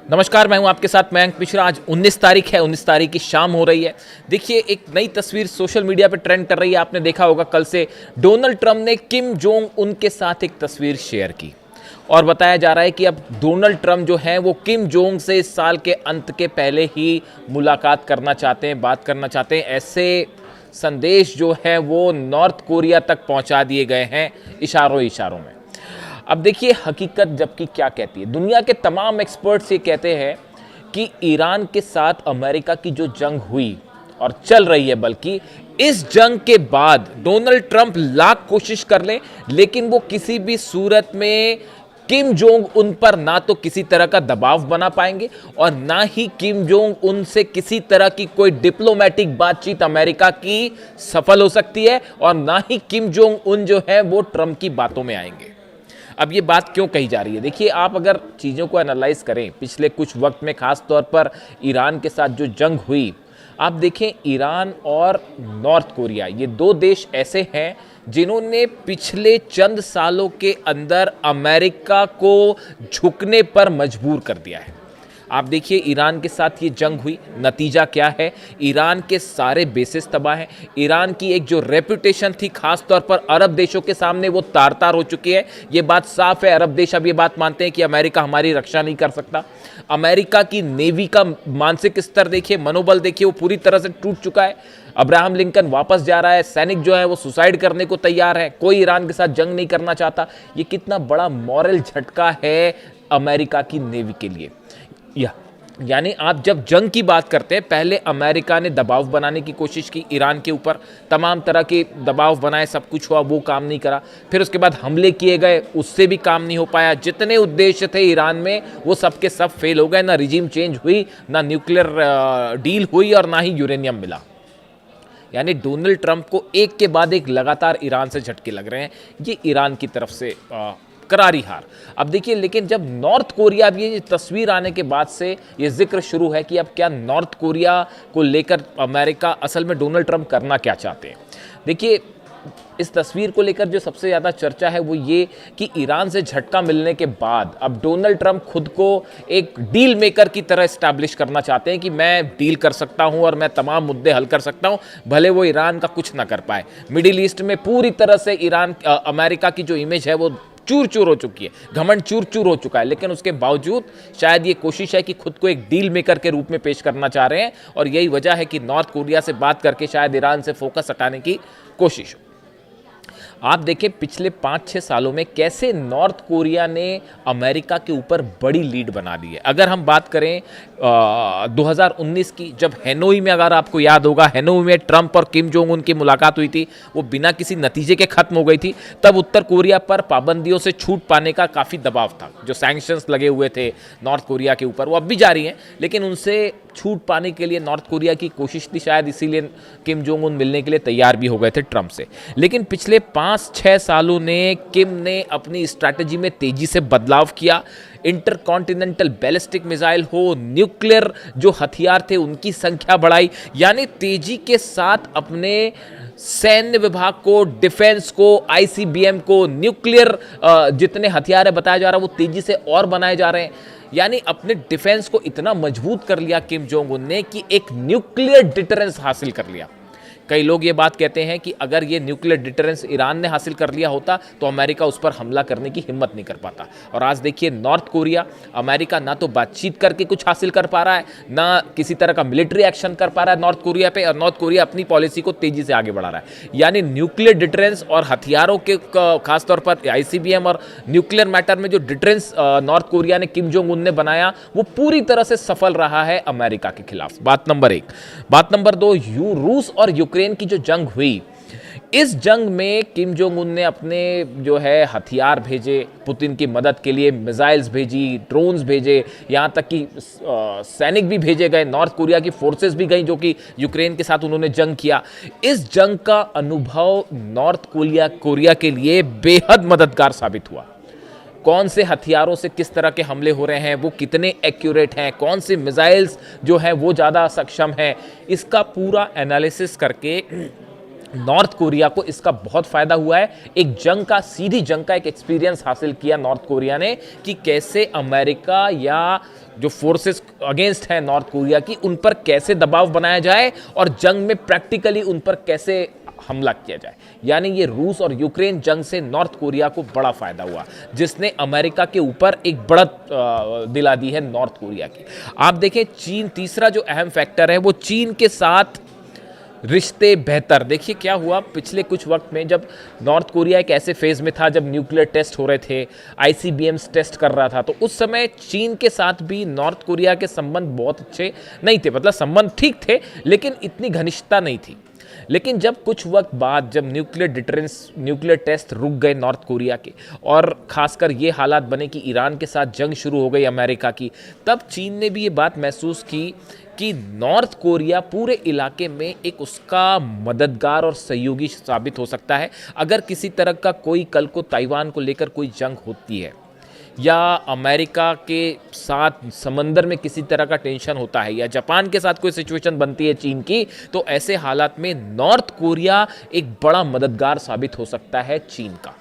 नमस्कार, मैं हूं आपके साथ मयंक मिश्रा। आज 19 तारीख है, 19 तारीख की शाम हो रही है। देखिए, एक नई तस्वीर सोशल मीडिया पे ट्रेंड कर रही है। आपने देखा होगा, कल से डोनाल्ड ट्रंप ने किम जोंग उन के साथ एक तस्वीर शेयर की और बताया जा रहा है कि अब डोनाल्ड ट्रंप जो हैं वो किम जोंग से इस साल के अंत के पहले ही मुलाकात करना चाहते हैं, बात करना चाहते हैं। ऐसे संदेश जो है वो नॉर्थ कोरिया तक पहुंचा दिए गए हैं इशारों इशारों में। अब देखिए, हकीकत जबकि क्या कहती है, दुनिया के तमाम एक्सपर्ट्स ये कहते हैं कि ईरान के साथ अमेरिका की जो जंग हुई और चल रही है, बल्कि इस जंग के बाद डोनाल्ड ट्रंप लाख कोशिश कर ले, लेकिन वो किसी भी सूरत में किम जोंग उन पर ना तो किसी तरह का दबाव बना पाएंगे और ना ही किम जोंग उन से किसी तरह की कोई डिप्लोमेटिक बातचीत अमेरिका की सफल हो सकती है और ना ही किम जोंग उन जो है वो ट्रंप की बातों में आएंगे। अब ये बात क्यों कही जा रही है? देखिए, आप अगर चीज़ों को एनालाइज करें पिछले कुछ वक्त में, खास तौर पर ईरान के साथ जो जंग हुई, आप देखें ईरान और नॉर्थ कोरिया, ये दो देश ऐसे हैं जिन्होंने पिछले चंद सालों के अंदर अमेरिका को झुकने पर मजबूर कर दिया है। आप देखिए, ईरान के साथ ये जंग हुई, नतीजा क्या है? ईरान के सारे बेसिस तबाह हैं। ईरान की एक जो रेपुटेशन थी खास तौर पर अरब देशों के सामने, वो तार तार हो चुकी है। ये बात साफ है, अरब देश अब ये बात मानते हैं कि अमेरिका हमारी रक्षा नहीं कर सकता। अमेरिका की नेवी का मानसिक स्तर देखिए, मनोबल देखिए, वो पूरी तरह से टूट चुका है। अब्राहम लिंकन वापस जा रहा है, सैनिक जो है वो सुसाइड करने को तैयार है, कोई ईरान के साथ जंग नहीं करना चाहता। ये कितना बड़ा मॉरल झटका है अमेरिका की नेवी के लिए। यानी आप जब जंग की बात करते हैं, पहले अमेरिका ने दबाव बनाने की कोशिश की ईरान के ऊपर, तमाम तरह के दबाव बनाए, सब कुछ हुआ, वो काम नहीं करा। फिर उसके बाद हमले किए गए, उससे भी काम नहीं हो पाया। जितने उद्देश्य थे ईरान में वो सब के सब फेल हो गए। ना रिजीम चेंज हुई, ना न्यूक्लियर डील हुई और ना ही यूरेनियम मिला। यानी डोनाल्ड ट्रंप को एक के बाद एक लगातार ईरान से झटके लग रहे हैं। ये ईरान की तरफ से करारी हार। अब देखिए, लेकिन जब नॉर्थ कोरिया, अब ये तस्वीर आने के बाद से ये जिक्र शुरू है कि अब क्या नॉर्थ कोरिया को लेकर अमेरिका, असल में डोनाल्ड ट्रंप करना क्या चाहते हैं। देखिए, इस तस्वीर को लेकर जो सबसे ज़्यादा चर्चा है वो ये कि ईरान से झटका मिलने के बाद अब डोनाल्ड ट्रंप खुद को एक डील मेकर की तरह इस्टेब्लिश करना चाहते हैं कि मैं डील कर सकता हूं और मैं तमाम मुद्दे हल कर सकता हूं, भले वो ईरान का कुछ ना कर पाए। मिडिल ईस्ट में पूरी तरह से ईरान, अमेरिका की जो इमेज है वो चूर चूर हो चुकी है, घमंड चूर चूर हो चुका है। लेकिन उसके बावजूद शायद ये कोशिश है कि खुद को एक डील मेकर के रूप में पेश करना चाह रहे हैं और यही वजह है कि नॉर्थ कोरिया से बात करके शायद ईरान से फोकस हटाने की कोशिश हो। आप देखें, पिछले 5-6 सालों में कैसे नॉर्थ कोरिया ने अमेरिका के ऊपर बड़ी लीड बना ली है। अगर हम बात करें 2019 की, जब हैनोई में, अगर आपको याद होगा, हैनोई में ट्रंप और किम जोंग उन की मुलाकात हुई थी, वो बिना किसी नतीजे के खत्म हो गई थी। तब उत्तर कोरिया पर पाबंदियों से छूट पाने का काफ़ी दबाव था। जो सैंक्शंस लगे हुए थे नॉर्थ कोरिया के ऊपर, वो अब भी जारी हैं, लेकिन उनसे छूट पाने के लिए नॉर्थ कोरिया की कोशिश थी, शायद इसीलिए किम जोंग उन मिलने के लिए तैयार भी हो गए थे ट्रंप से। लेकिन पिछले 5-6 सालों ने किम ने अपनी स्ट्रैटेजी में तेजी से बदलाव किया। इंटरकॉन्टिनेंटल बैलिस्टिक मिसाइल हो, न्यूक्लियर जो हथियार थे उनकी संख्या बढ़ाई, यानी तेजी के साथ अपने सैन्य विभाग को, डिफेंस को, आईसीबीएम को, न्यूक्लियर जितने हथियार है बताया जा रहा है वो तेजी से और बनाए जा रहे हैं। यानी अपने डिफेंस को इतना मजबूत कर लिया किम जोंग उन ने कि एक न्यूक्लियर डिटरेंस हासिल कर लिया। कई लोग ये बात कहते हैं कि अगर ये न्यूक्लियर डिटरेंस ईरान ने हासिल कर लिया होता तो अमेरिका उस पर हमला करने की हिम्मत नहीं कर पाता। और आज देखिए, नॉर्थ कोरिया, अमेरिका ना तो बातचीत करके कुछ हासिल कर पा रहा है, ना किसी तरह का मिलिट्री एक्शन कर पा रहा है नॉर्थ कोरिया पे, और नॉर्थ कोरिया अपनी पॉलिसी को तेजी से आगे बढ़ा रहा है। यानी न्यूक्लियर डिटरेंस और हथियारों के खासतौर पर आईसीबीएम और न्यूक्लियर मैटर में जो डिटरेंस नॉर्थ कोरिया ने, किम जोंग उन ने बनाया, वो पूरी तरह से सफल रहा है अमेरिका के खिलाफ। बात नंबर 1। बात नंबर 2, रूस और यूक्रेन की जो जंग हुई, इस जंग में किम जोंग उन ने अपने जो है हथियार भेजे, पुतिन की मदद के लिए मिसाइल्स भेजी, ड्रोन्स भेजे, यहाँ तक कि सैनिक भी भेजे गए, नॉर्थ कोरिया की फोर्सेस भी गई जो कि यूक्रेन के साथ उन्होंने जंग किया। इस जंग का अनुभव नॉर्थ कोरिया के लिए बेहद मददगार साबित हुआ। कौन से हथियारों से किस तरह के हमले हो रहे हैं, वो कितने एक्यूरेट हैं, कौन से मिसाइल्स जो हैं वो ज़्यादा सक्षम हैं, इसका पूरा एनालिसिस करके नॉर्थ कोरिया को इसका बहुत फायदा हुआ है। एक जंग का, सीधी जंग का एक एक्सपीरियंस हासिल किया नॉर्थ कोरिया ने कि कैसे अमेरिका या जो फोर्सेस अगेंस्ट है नॉर्थ कोरिया की, उन पर कैसे दबाव बनाया जाए और जंग में प्रैक्टिकली उन पर कैसे हमला किया जाए। यानी ये रूस और यूक्रेन जंग से नॉर्थ कोरिया को बड़ा फायदा हुआ, जिसने अमेरिका के ऊपर एक बढ़त दिला दी है नॉर्थ कोरिया की। आप देखें चीन, तीसरा जो अहम फैक्टर है वो चीन के साथ रिश्ते बेहतर। देखिए क्या हुआ पिछले कुछ वक्त में, जब नॉर्थ कोरिया एक ऐसे फेज में था जब न्यूक्लियर टेस्ट हो रहे थे, आईसीबीएम्स टेस्ट कर रहा था, तो उस समय चीन के साथ भी नॉर्थ कोरिया के संबंध बहुत अच्छे नहीं थे। मतलब संबंध ठीक थे लेकिन इतनी घनिष्ठता नहीं थी। लेकिन जब कुछ वक्त बाद जब न्यूक्लियर डिटरेंस, न्यूक्लियर टेस्ट रुक गए नॉर्थ कोरिया के, और खासकर ये हालात बने कि ईरान के साथ जंग शुरू हो गई अमेरिका की, तब चीन ने भी ये बात महसूस की कि नॉर्थ कोरिया पूरे इलाके में एक उसका मददगार और सहयोगी साबित हो सकता है। अगर किसी तरह का कोई कल को ताइवान को लेकर कोई जंग होती है या अमेरिका के साथ समंदर में किसी तरह का टेंशन होता है या जापान के साथ कोई सिचुएशन बनती है चीन की, तो ऐसे हालात में नॉर्थ कोरिया एक बड़ा मददगार साबित हो सकता है चीन का।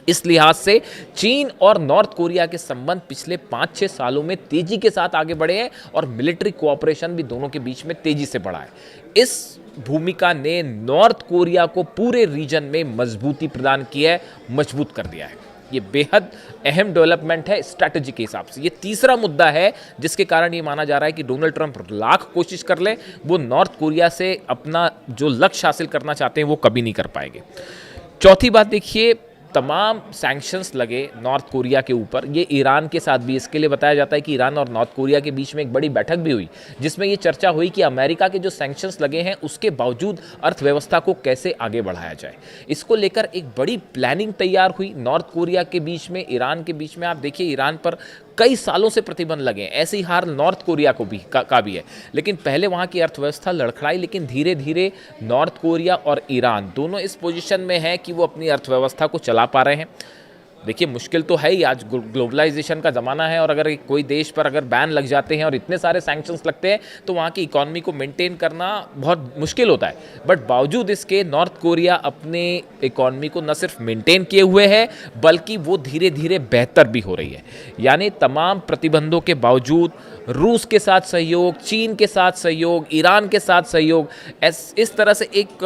इस लिहाज से चीन और नॉर्थ कोरिया के संबंध पिछले 5-6 सालों में तेजी के साथ आगे बढ़े हैं और मिलिट्री कोऑपरेशन भी दोनों के बीच में तेजी से बढ़ा है। इस भूमिका ने नॉर्थ कोरिया को पूरे रीजन में मजबूती प्रदान की है, मजबूत कर दिया है। ये बेहद अहम डेवलपमेंट है स्ट्रैटेजी के हिसाब से। ये तीसरा मुद्दा है जिसके कारण ये माना जा रहा है कि डोनाल्ड ट्रंप लाख कोशिश कर ले, वो नॉर्थ कोरिया से अपना जो लक्ष्य हासिल करना चाहते हैं वो कभी नहीं कर पाएंगे। चौथी बात देखिए, तमाम सैंक्शंस लगे नॉर्थ कोरिया के ऊपर, ये ईरान के साथ भी। इसके लिए बताया जाता है कि ईरान और नॉर्थ कोरिया के बीच में एक बड़ी बैठक भी हुई जिसमें ये चर्चा हुई कि अमेरिका के जो सैंक्शंस लगे हैं उसके बावजूद अर्थव्यवस्था को कैसे आगे बढ़ाया जाए। इसको लेकर एक बड़ी प्लानिंग तैयार हुई नॉर्थ कोरिया के बीच में, ईरान के बीच में। आप देखिए ईरान पर कई सालों से प्रतिबंध लगे हैं, ऐसी हार नॉर्थ कोरिया को भी का भी है। लेकिन पहले वहाँ की अर्थव्यवस्था लड़खड़ाई, लेकिन धीरे धीरे नॉर्थ कोरिया और ईरान दोनों इस पोजीशन में है कि वो अपनी अर्थव्यवस्था को चला पा रहे हैं। देखिए मुश्किल तो है ही, आज ग्लोबलाइजेशन का ज़माना है और अगर कोई देश पर अगर बैन लग जाते हैं और इतने सारे सैंक्शंस लगते हैं तो वहाँ की इकॉनमी को मेंटेन करना बहुत मुश्किल होता है। बट बावजूद इसके नॉर्थ कोरिया अपने इकॉनमी को न सिर्फ मेंटेन किए हुए है बल्कि वो धीरे धीरे बेहतर भी हो रही है। यानी तमाम प्रतिबंधों के बावजूद रूस के साथ सहयोग, चीन के साथ सहयोग, ईरान के साथ सहयोग, इस तरह से एक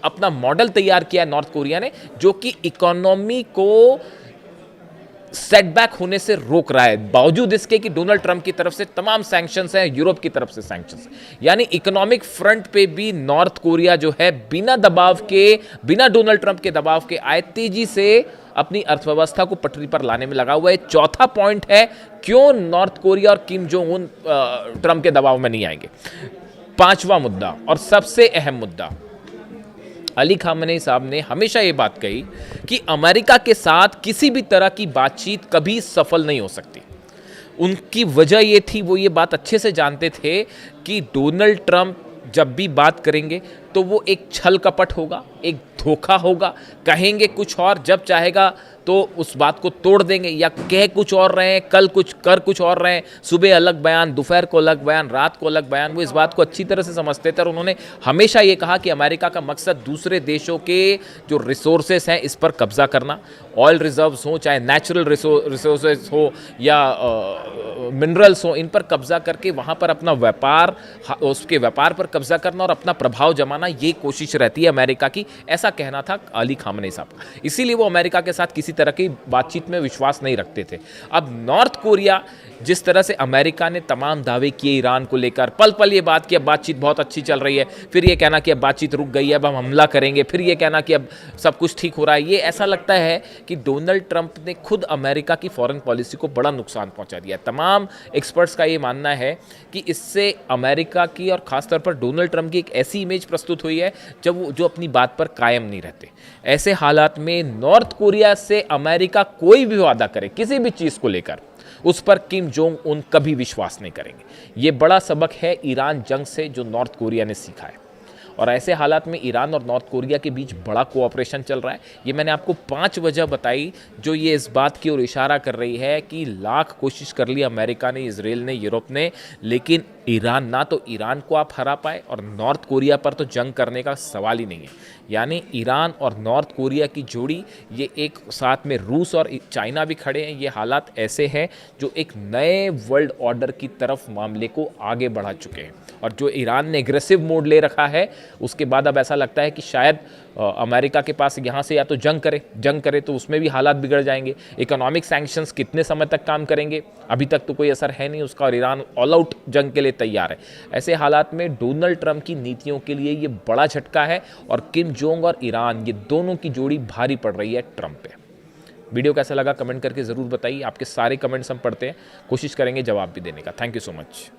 अपना मॉडल तैयार किया है नॉर्थ कोरिया ने, जो कि इकोनॉमी को सेटबैक होने से रोक रहा है, बावजूद इसके कि डोनाल्ड ट्रंप की तरफ से तमाम सैंक्शंस हैं, यूरोप की तरफ से सैंक्शंस। यानी इकोनॉमिक फ्रंट पे भी नॉर्थ कोरिया जो है बिना दबाव के, बिना डोनाल्ड ट्रंप के दबाव के आए, तेजी से अपनी अर्थव्यवस्था को पटरी पर लाने में लगा हुआ है। चौथा पॉइंट है क्यों नॉर्थ कोरिया और किम जोंग उन ट्रंप के दबाव में नहीं आएंगे। पांचवा मुद्दा और सबसे अहम मुद्दा, अली खामेनी साहब ने हमेशा ये बात कही कि अमेरिका के साथ किसी भी तरह की बातचीत कभी सफल नहीं हो सकती। उनकी वजह ये थी, वो ये बात अच्छे से जानते थे कि डोनाल्ड ट्रंप जब भी बात करेंगे तो वो एक छल कपट होगा, एक धोखा होगा, कहेंगे कुछ और, जब चाहेगा तो उस बात को तोड़ देंगे, या कह कुछ और रहे हैं, कल कुछ कर कुछ और रहे हैं, सुबह अलग बयान, दोपहर को अलग बयान, रात को अलग बयान। वो इस बात को अच्छी तरह से समझते थे और उन्होंने हमेशा ये कहा कि अमेरिका का मकसद दूसरे देशों के जो रिसोर्सेस हैं इस पर कब्जा करना, ऑयल रिजर्व्स हो, चाहे नेचुरल रिसोर्सेस हो या मिनरल्स हो, इन पर कब्जा करके वहाँ पर अपना व्यापार, उसके व्यापार पर कब्जा करना और अपना प्रभाव जमाना, ये कोशिश रहती है अमेरिका की। ऐसा कहना था अली खामेनी साहब का, इसीलिए वो अमेरिका के साथ किसी तरह की बातचीत में विश्वास नहीं रखते थे। अब नॉर्थ कोरिया, जिस तरह से अमेरिका ने तमाम दावे किए ईरान को लेकर, पल पल ये बात कि अब बातचीत बहुत अच्छी चल रही है, फिर ये कहना कि अब बातचीत रुक गई है, अब हम हमला करेंगे, फिर ये कहना कि अब सब कुछ ठीक हो रहा है, ये ऐसा लगता है कि डोनाल्ड ट्रंप ने खुद अमेरिका की फॉरेन पॉलिसी को बड़ा नुकसान पहुंचा दिया। तमाम एक्सपर्ट्स का ये मानना है कि इससे अमेरिका की और खासतौर पर डोनाल्ड ट्रंप की एक ऐसी इमेज प्रस्तुत हुई है जब वो जो अपनी बात पर कायम नहीं रहते। ऐसे हालात में नॉर्थ कोरिया से अमेरिका कोई भी वादा करे किसी भी चीज़ को लेकर, उस पर किम जोंग उन कभी विश्वास नहीं करेंगे। ये बड़ा सबक है ईरान जंग से जो नॉर्थ कोरिया ने सीखा है। और ऐसे हालात में ईरान और नॉर्थ कोरिया के बीच बड़ा कोऑपरेशन चल रहा है। ये मैंने आपको 5 वजह बताई जो ये इस बात की ओर इशारा कर रही है कि लाख कोशिश कर ली अमेरिका ने, इजराइल ने, यूरोप ने, लेकिन ईरान ना तो ईरान को आप हरा पाए और नॉर्थ कोरिया पर तो जंग करने का सवाल ही नहीं है। यानी ईरान और नॉर्थ कोरिया की जोड़ी, ये एक साथ में रूस और चाइना भी खड़े हैं। ये हालात ऐसे हैं जो एक नए वर्ल्ड ऑर्डर की तरफ मामले को आगे बढ़ा चुके हैं। और जो ईरान ने एग्रेसिव मोड ले रखा है, उसके बाद अब ऐसा लगता है कि शायद अमेरिका के पास यहाँ से या तो जंग करे तो उसमें भी हालात बिगड़ जाएंगे। इकोनॉमिक सैंक्शंस कितने समय तक काम करेंगे, अभी तक तो कोई असर है नहीं उसका, और ईरान ऑल आउट जंग के लिए तैयार है। ऐसे हालात में डोनाल्ड ट्रंप की नीतियों के लिए ये बड़ा झटका है और किम जोंग और ईरान, ये दोनों की जोड़ी भारी पड़ रही है ट्रंप पे। वीडियो कैसा लगा कमेंट करके ज़रूर बताइए। आपके सारे कमेंट्स हम पढ़ते हैं, कोशिश करेंगे जवाब भी देने का। Thank you so much.